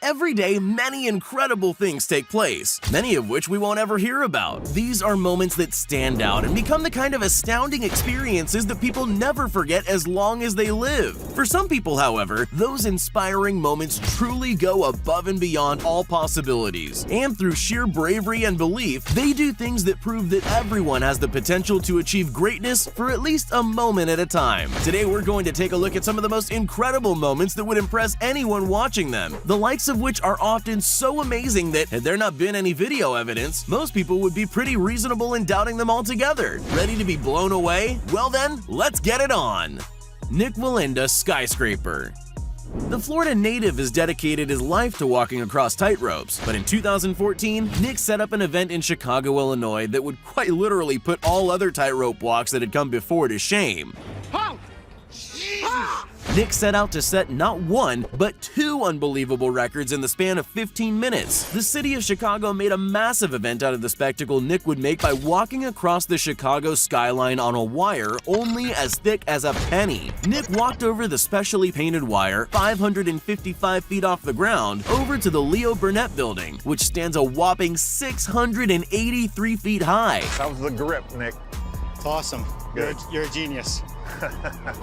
Every day, many incredible things take place, many of which we won't ever hear about. These are moments that stand out and become the kind of astounding experiences that people never forget as long as they live. For some people, however, those inspiring moments truly go above and beyond all possibilities. And through sheer bravery and belief, they do things that prove that everyone has the potential to achieve greatness for at least a moment at a time. Today, we're going to take a look at some of the most incredible moments that would impress anyone watching them, the likes of which are often so amazing that, had there not been any video evidence, most people would be pretty reasonable in doubting them altogether. Ready to be blown away? Well then, let's get it on! Nik Wallenda Skyscraper. The Florida native has dedicated his life to walking across tightropes, but in 2014, Nik set up an event in Chicago, Illinois that would quite literally put all other tightrope walks that had come before to shame. Nik set out to set not one, but two unbelievable records in the span of 15 minutes. The city of Chicago made a massive event out of the spectacle Nik would make by walking across the Chicago skyline on a wire only as thick as a penny. Nik walked over the specially painted wire, 555 feet off the ground, over to the Leo Burnett building, which stands a whopping 683 feet high. How's the grip, Nik? It's awesome. You're a genius.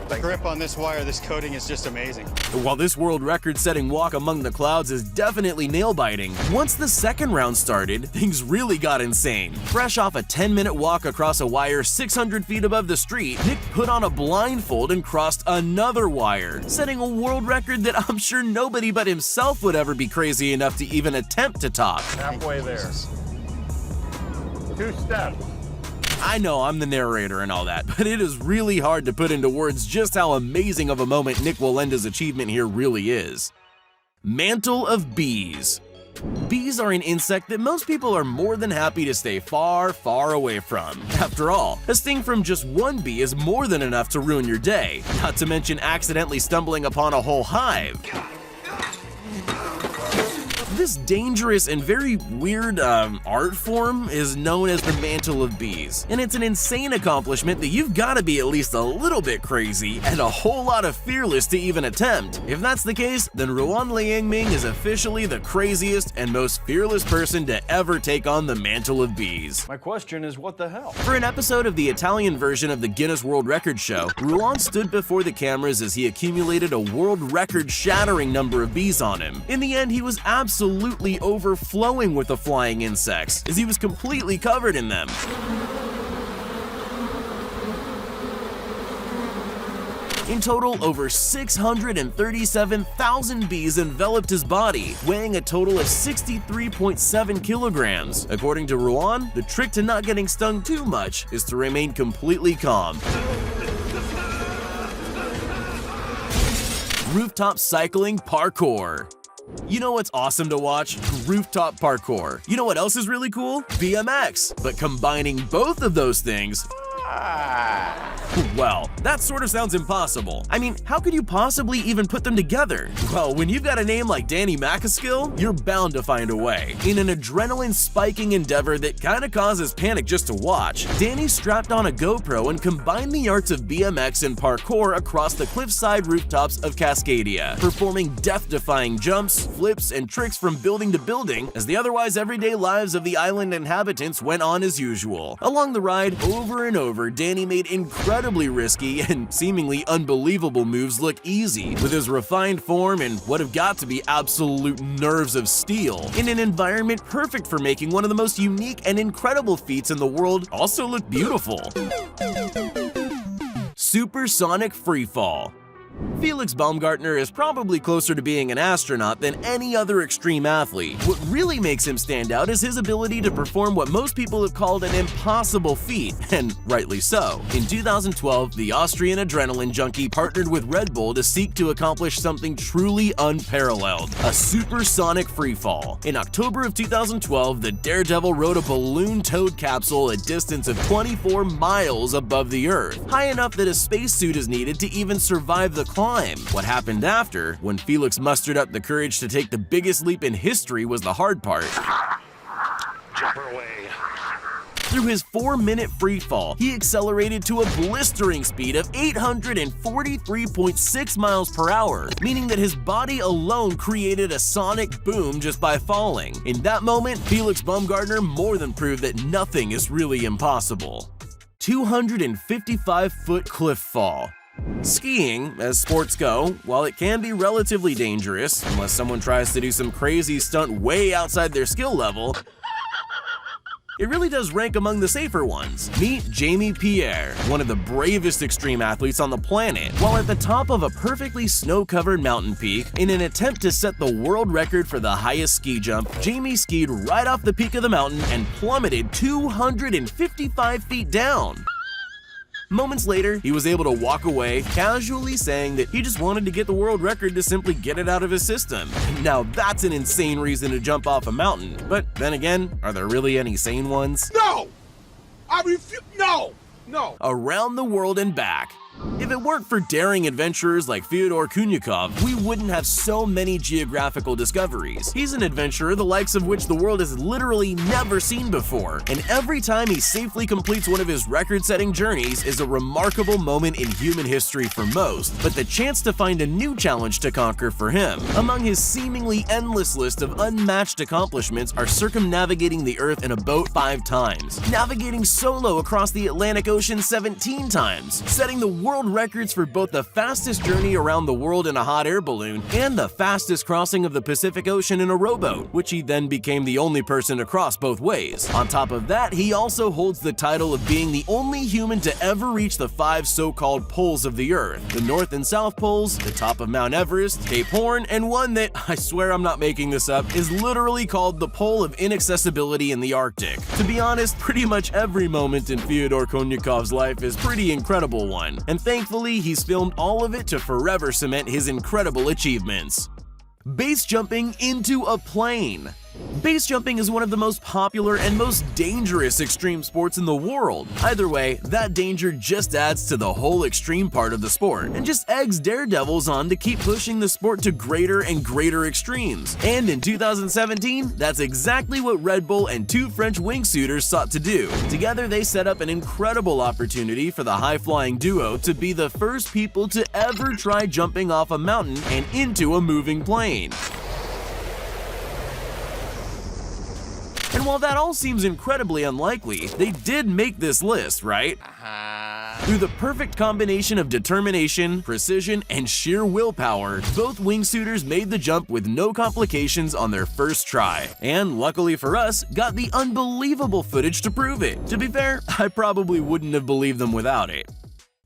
The grip on this wire, this coating is just amazing. While this world record-setting walk among the clouds is definitely nail-biting, once the second round started, things really got insane. Fresh off a 10-minute walk across a wire 600 feet above the street, Nik put on a blindfold and crossed another wire, setting a world record that I'm sure nobody but himself would ever be crazy enough to even attempt to top. Halfway there. 2 steps. I know I'm the narrator and all that, but it is really hard to put into words just how amazing of a moment Nik Wallenda's achievement here really is. Mantle of bees. Bees are an insect that most people are more than happy to stay far, far away from. After all, a sting from just one bee is more than enough to ruin your day, not to mention accidentally stumbling upon a whole hive. This dangerous and very weird art form is known as the mantle of bees, and it's an insane accomplishment that you've got to be at least a little bit crazy and a whole lot of fearless to even attempt. If that's the case, then Ruan Liangming is officially the craziest and most fearless person to ever take on the mantle of bees. My question is, what the hell? For an episode of the Italian version of the Guinness World Records show, Ruan stood before the cameras as he accumulated a world record-shattering number of bees on him. In the end, he was absolutely overflowing with the flying insects, as he was completely covered in them. In total, over 637,000 bees enveloped his body, weighing a total of 63.7 kilograms. According to Ruan, the trick to not getting stung too much is to remain completely calm. Rooftop cycling parkour. You know what's awesome to watch? Rooftop parkour. You know what else is really cool? BMX. But combining both of those things, well, that sort of sounds impossible. I mean, how could you possibly even put them together? Well, when you've got a name like Danny Macaskill, you're bound to find a way. In an adrenaline-spiking endeavor that kinda causes panic just to watch, Danny strapped on a GoPro and combined the arts of BMX and parkour across the cliffside rooftops of Cascadia, performing death-defying jumps, flips, and tricks from building to building as the otherwise everyday lives of the island inhabitants went on as usual. Along the ride, over and over, Danny made incredibly risky and seemingly unbelievable moves look easy, with his refined form and what have got to be absolute nerves of steel, in an environment perfect for making one of the most unique and incredible feats in the world also look beautiful. Supersonic freefall. Felix Baumgartner is probably closer to being an astronaut than any other extreme athlete. What really makes him stand out is his ability to perform what most people have called an impossible feat, and rightly so. In 2012, the Austrian adrenaline junkie partnered with Red Bull to seek to accomplish something truly unparalleled, a supersonic freefall. In October of 2012, the Daredevil rode a balloon-towed capsule a distance of 24 miles above the Earth, high enough that a spacesuit is needed to even survive the climb. What happened after, when Felix mustered up the courage to take the biggest leap in history, was the hard part. Jump her away. Through his 4-minute free fall, he accelerated to a blistering speed of 843.6 miles per hour, meaning that his body alone created a sonic boom just by falling. In that moment, Felix Baumgartner more than proved that nothing is really impossible. 255-foot cliff fall. Skiing, as sports go, while it can be relatively dangerous, unless someone tries to do some crazy stunt way outside their skill level, it really does rank among the safer ones. Meet Jamie Pierre, one of the bravest extreme athletes on the planet. While at the top of a perfectly snow-covered mountain peak, in an attempt to set the world record for the highest ski jump, Jamie skied right off the peak of the mountain and plummeted 255 feet down. Moments later, he was able to walk away, casually saying that he just wanted to get the world record to simply get it out of his system. Now that's an insane reason to jump off a mountain. But then again, are there really any sane ones? No! I refuse. No! No! Around the world and back. If it weren't for daring adventurers like Fyodor Kunyakov, we wouldn't have so many geographical discoveries. He's an adventurer the likes of which the world has literally never seen before, and every time he safely completes one of his record-setting journeys is a remarkable moment in human history for most, but the chance to find a new challenge to conquer for him. Among his seemingly endless list of unmatched accomplishments are circumnavigating the Earth in a boat 5 times, navigating solo across the Atlantic Ocean 17 times, setting the world records for both the fastest journey around the world in a hot air balloon and the fastest crossing of the Pacific Ocean in a rowboat, which he then became the only person to cross both ways. On top of that, he also holds the title of being the only human to ever reach the 5 so-called poles of the Earth: the North and South Poles, the top of Mount Everest, Cape Horn, and one that, I swear I'm not making this up, is literally called the Pole of Inaccessibility in the Arctic. To be honest, pretty much every moment in Fyodor Konyakov's life is pretty incredible one, and thankfully he's filmed all of it to forever cement his incredible achievements. Base jumping into a plane. Base jumping is one of the most popular and most dangerous extreme sports in the world. Either way, that danger just adds to the whole extreme part of the sport, and just eggs daredevils on to keep pushing the sport to greater and greater extremes. And in 2017, that's exactly what Red Bull and 2 French wingsuiters sought to do. Together, they set up an incredible opportunity for the high-flying duo to be the first people to ever try jumping off a mountain and into a moving plane. And while that all seems incredibly unlikely, they did make this list, right? Through the perfect combination of determination, precision, and sheer willpower, both wingsuiters made the jump with no complications on their first try. And luckily for us, got the unbelievable footage to prove it. To be fair, I probably wouldn't have believed them without it.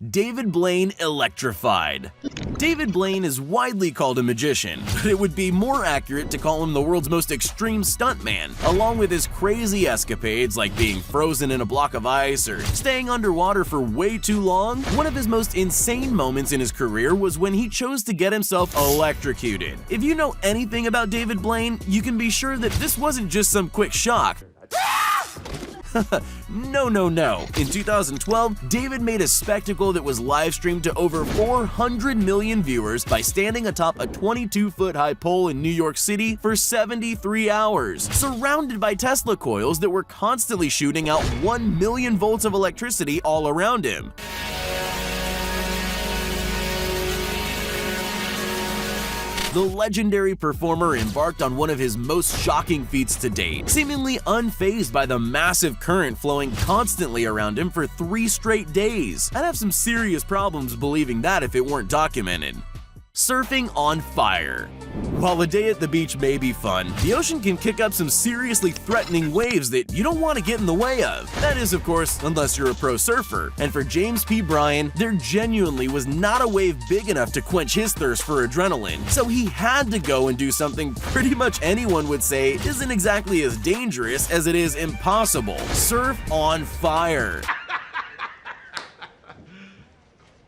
David Blaine electrified. David Blaine is widely called a magician, but it would be more accurate to call him the world's most extreme stuntman. Along with his crazy escapades like being frozen in a block of ice or staying underwater for way too long, one of his most insane moments in his career was when he chose to get himself electrocuted. If you know anything about David Blaine, you can be sure that this wasn't just some quick shock. No. In 2012, David made a spectacle that was live-streamed to over 400 million viewers by standing atop a 22-foot-high pole in New York City for 73 hours, surrounded by Tesla coils that were constantly shooting out 1 million volts of electricity all around him. The legendary performer embarked on one of his most shocking feats to date, seemingly unfazed by the massive current flowing constantly around him for 3 straight days. I'd have some serious problems believing that if it weren't documented. Surfing on fire. While a day at the beach may be fun, the ocean can kick up some seriously threatening waves that you don't want to get in the way of. That is, of course, unless you're a pro surfer. And for James P. Bryan, there genuinely was not a wave big enough to quench his thirst for adrenaline. So he had to go and do something pretty much anyone would say isn't exactly as dangerous as it is impossible. Surf on fire.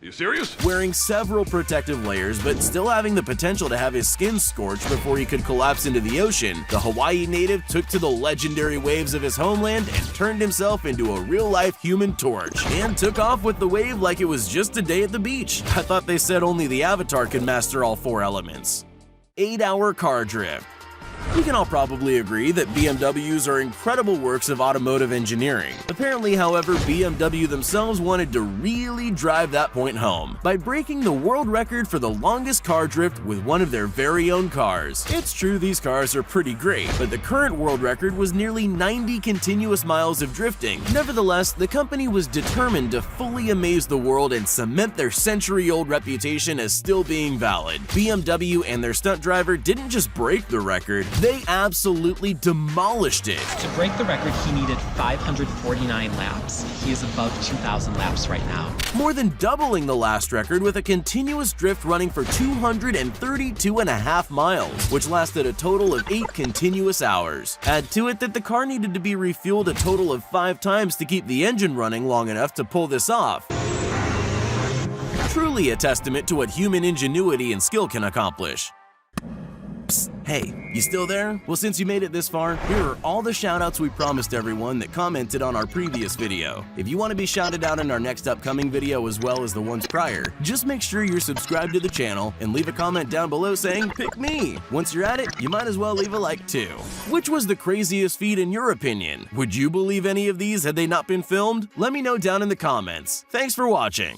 You serious? Wearing several protective layers, but still having the potential to have his skin scorched before he could collapse into the ocean, the Hawaii native took to the legendary waves of his homeland and turned himself into a real-life Human Torch, and took off with the wave like it was just a day at the beach. I thought they said only the Avatar could master all 4 elements. 8-hour car drift. We can all probably agree that BMWs are incredible works of automotive engineering. Apparently, however, BMW themselves wanted to really drive that point home by breaking the world record for the longest car drift with one of their very own cars. It's true these cars are pretty great, but the current world record was nearly 90 continuous miles of drifting. Nevertheless, the company was determined to fully amaze the world and cement their century-old reputation as still being valid. BMW and their stunt driver didn't just break the record, they absolutely demolished it. To break the record, he needed 549 laps. He is above 2,000 laps right now. More than doubling the last record with a continuous drift running for 232.5 miles, which lasted a total of 8 continuous hours. Add to it that the car needed to be refueled a total of 5 times to keep the engine running long enough to pull this off. Truly a testament to what human ingenuity and skill can accomplish. Psst, hey, you still there? Well, since you made it this far, here are all the shoutouts we promised everyone that commented on our previous video. If you want to be shouted out in our next upcoming video as well as the ones prior, just make sure you're subscribed to the channel and leave a comment down below saying, "Pick me." Once you're at it, you might as well leave a like too. Which was the craziest feat in your opinion? Would you believe any of these had they not been filmed? Let me know down in the comments. Thanks for watching.